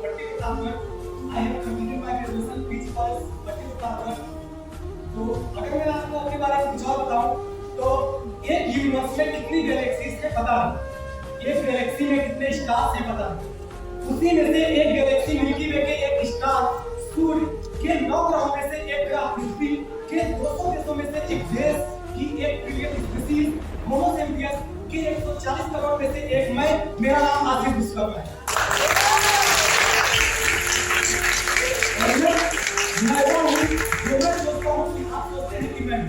Bhatti Pratapgarh. I have completed my graduation which was Bhatti Pratapgarh. तो अगर मैं आपको अपने बारे में कुछ और बताऊं तो एक यूनिवर्स में कितनी गैलेक्सीज है पता नहीं, एक गैलेक्सी में कितने स्टार्स हैं पता नहीं, उसी में से एक गैलेक्सी मिल्की वे के एक स्टार, सूर्य के 9 ग्रहों में से एक ग्रह पृथ्वी के 200 देशों में से एक देश की एक ट्रिलियन स्पीशीज होमो सेपियंस के 140 करोड़ में से एक मैं, मेरा नाम आसिफ विश्वकर्मा है। मैं वो हूँ जो मैं सोचता हूँ कि आप सोचते हैं कि मैं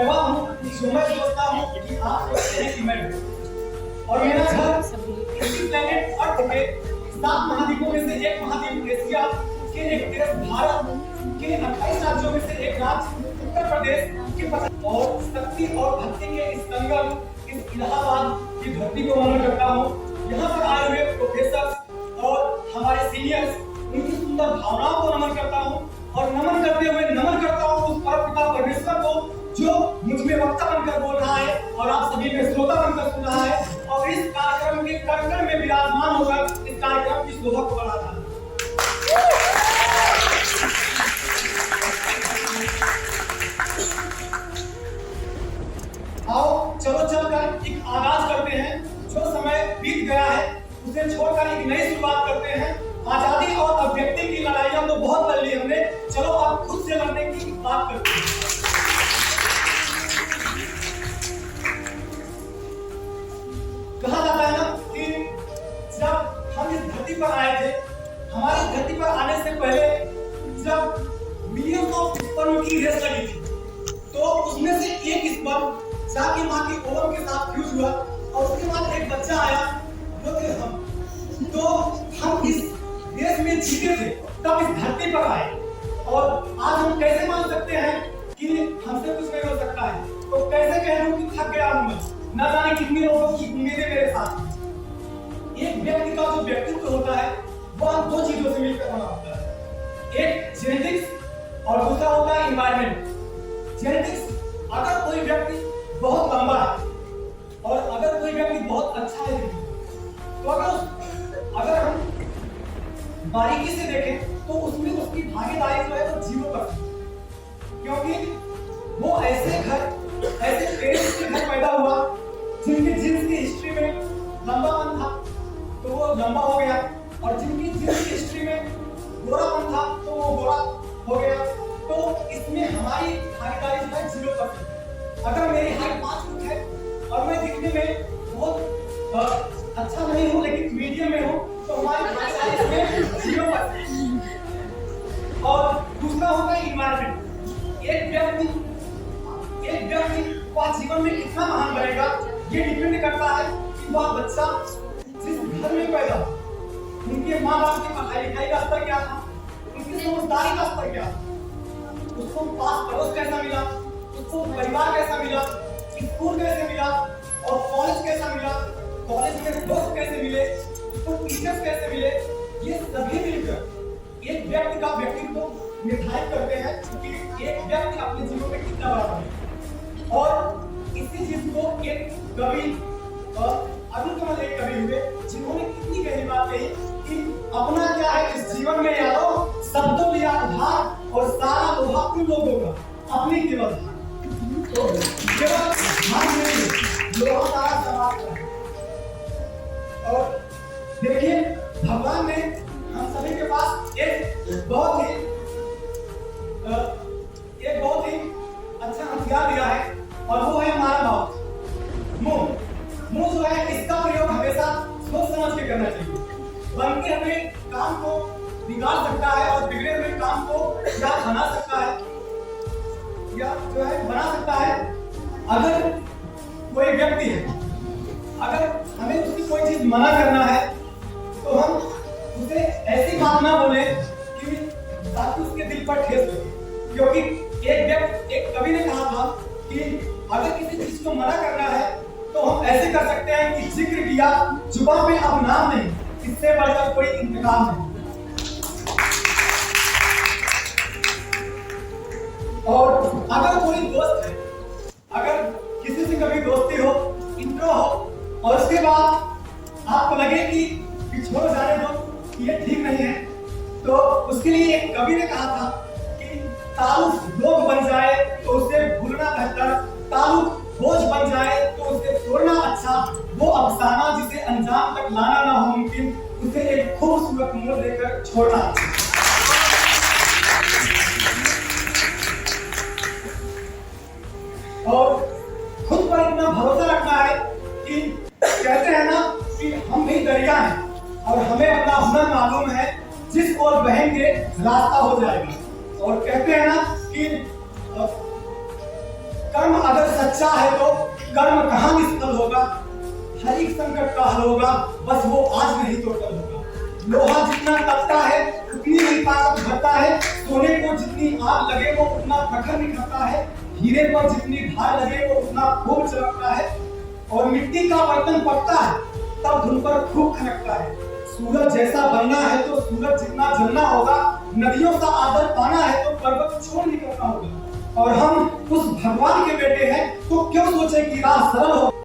वह हूँ जो मैं सोचता हूँ कि आप सोचते हैं कि मैं, और मेरा घर इसी प्लेनेट अर्थ के 7 महाद्वीपों में से एक महाद्वीप एशिया के एक देश भारत के 28 राज्यों में से एक राज्य उत्तर प्रदेश के और शक्ति और भक्ति के इस संगम इस इलाहाबाद की धरती को नमन करता हूँ। यहाँ पर आए हुए प्रोफेसर और हमारे सीनियर्स उनकी सुंदर भावनाओं को नमन करता हूँ और नमन करते हुए नमन करता हूँ उस परमपिता परमेश्वर को जो मुझ में वक्ता बनकर बोल रहा है और आप सभी में श्रोता बनकर सुन रहा है और इस कार्यक्रम के कण-कण में विराजमान होकर इस कार्यक्रम की शोभा को बढ़ा रहा है। आओ चलो चलकर एक आगाज करते हैं। जो समय बीत गया है उसे छोड़कर एक नई शुरुआत करते हैं। आजादी और अभिव्यक्ति की लड़ाइयां तो बहुत लड़ ली हमने, चलो अब खुद से लड़ने की बात करते हैं। कहा जाता है ना कि जब हम इस धरती पर आए थे, हमारी धरती पर आने से पहले जब मिलियन ऑफ स्पर्म की रेस लगी थी तो उसमें से एक स्पर्म जाके मां के ओवम के साथ फ्यूज हुआ और उसके बाद एक बच्चा आया जो थे हम। तो हम इस देश में जीते थे तब इस धरती पर आए और आज हम कैसे मान सकते हैं कि हमसे कुछ नहीं हो सकता है? तो कैसे कह दूं कि थक गया हूं मैं, न जाने कितने लोगों की उम्मीदें मेरे साथ। एक व्यक्ति का जो व्यक्तित्व होता है वह 2 चीजों से मिलकर बना होता है, एक जेनेटिक्स और दूसरा होता है एनवायरनमेंट। जेनेटिक्स, अगर कोई व्यक्ति बहुत लंबा है और अगर कोई व्यक्ति बहुत अच्छा है तो अगर हम बारीकी से देखें तो उसमें उसकी भागीदारी जो है वो 0%, क्योंकि वो ऐसे पेरेंट्स के घर पैदा हुआ जिनकी जीन्स की हिस्ट्री में लंबापन था तो वो लंबा हो गया और जिनकी जीन्स की हिस्ट्री में गोरापन था तो वो गोरा हो गया। तो इसमें हमारी भागीदारी जो है 0%। अगर मेरी हाइट 5 फुट है और मैं दिखने में बहुत अच्छा नहीं हूँ लेकिन मीडियम में हूँ तो हमारी भागीदारी इसमें 0%। और दूसरा होता है एनवायरनमेंट। एक व्यक्ति वह जीवन में कितना महान बनेगा ये डिपेंड करता है कि वह बच्चा जिस घर में पैदा हुआ, उनके माँ बाप की पढ़ाई लिखाई का स्तर क्या था, उनकी समझदारी का स्तर क्या था, उसको पास पड़ोस कैसा मिला, उसको परिवार कैसा मिला, स्कूल कैसे मिला और कॉलेज कैसा मिला, कॉलेज में दोस्त कैसे मिले, उसको टीचर्स कैसे मिले, ये सभी मिलकर एक व्यक्ति का व्यक्तित्व निर्धारित करते हैं कि एक व्यक्ति अपने जीवन में कितना बड़ा बने। और इसी चीज को एक कवि अरुण कमल एक कवि हुए जिन्होंने कितनी गहरी बात कही कि अपना क्या है इस जीवन में यारो, सब तो लिया उधार और सारा लोहा तुम लोगों का अपनी केवल तो केवल हम नहीं लोहा सारा समाज का। और देखिए भगवान ने हम सभी के पास एक बहुत ही अच्छा हथियार दिया है और वो है हमारा माउथ, मुंह जो है इसका प्रयोग हमेशा सोच समझ के करना चाहिए, बल्कि हमें काम को बिगाड़ सकता है और बिगड़े हुए काम को या बना सकता है या जो है बना सकता है। अगर कोई व्यक्ति है, अगर हमें उसकी कोई चीज मना करना है तो हम उसे ऐसी बात ना बोले कि ताकि उसके दिल पर ठेस लगे, क्योंकि एक कवि ने कहा था कि अगर किसी चीज को मना करना है तो हम ऐसे कर सकते हैं कि जिक्र किया जुबान पे अब नाम नहीं, इससे बढ़कर कोई इंतकाम नहीं। और अगर कोई दोस्त है, अगर कभी दोस्ती हो, इंट्रो हो, और उसके बाद आपको लगे कि छोड़ जाने दो, ये ठीक नहीं है, तो उसके लिए एक कवि ने कहा था कि ताल्लुक लोग बन जाए तो उसे भूलना बेहतर, ताल्लुक बोझ बन जाए तो उसे तोड़ना अच्छा, वो अफसाना जिसे अंजाम तक लाना ना हो मुमकिन, उसे एक खूबसूरत मोड़ देकर छोड़ना अच्छा। और खुद पर इतना भरोसा रखना है कि कहते हैं ना कि हम भी दरिया हैं और हमें अपना हुनर मालूम है, जिस ओर बहेंगे रास्ता हो जाएगा। और कहते हैं ना कि कर्म अगर सच्चा है तो कर्म कहाँ निष्फल होगा, हर एक संकट का हल होगा, बस वो आज नहीं तो कल होगा। लोहा जितना तपता है उतनी ही ताकत भरता है, सोने को जितनी आग लगे वो उतना प्रखर निखरता है, हीरे पर जितनी धार लगे वो उतना खूब चमकता है, और मिट्टी का बर्तन पकता है तब धुन पर खूब खनकता है। सूरज जैसा बनना है तो सूरज जितना जलना होगा, नदियों का आदर पाना है तो पर्वत छोड़ निकलना होगा। और हम उस भगवान के बेटे हैं तो क्यों सोचे कि राह सरल हो।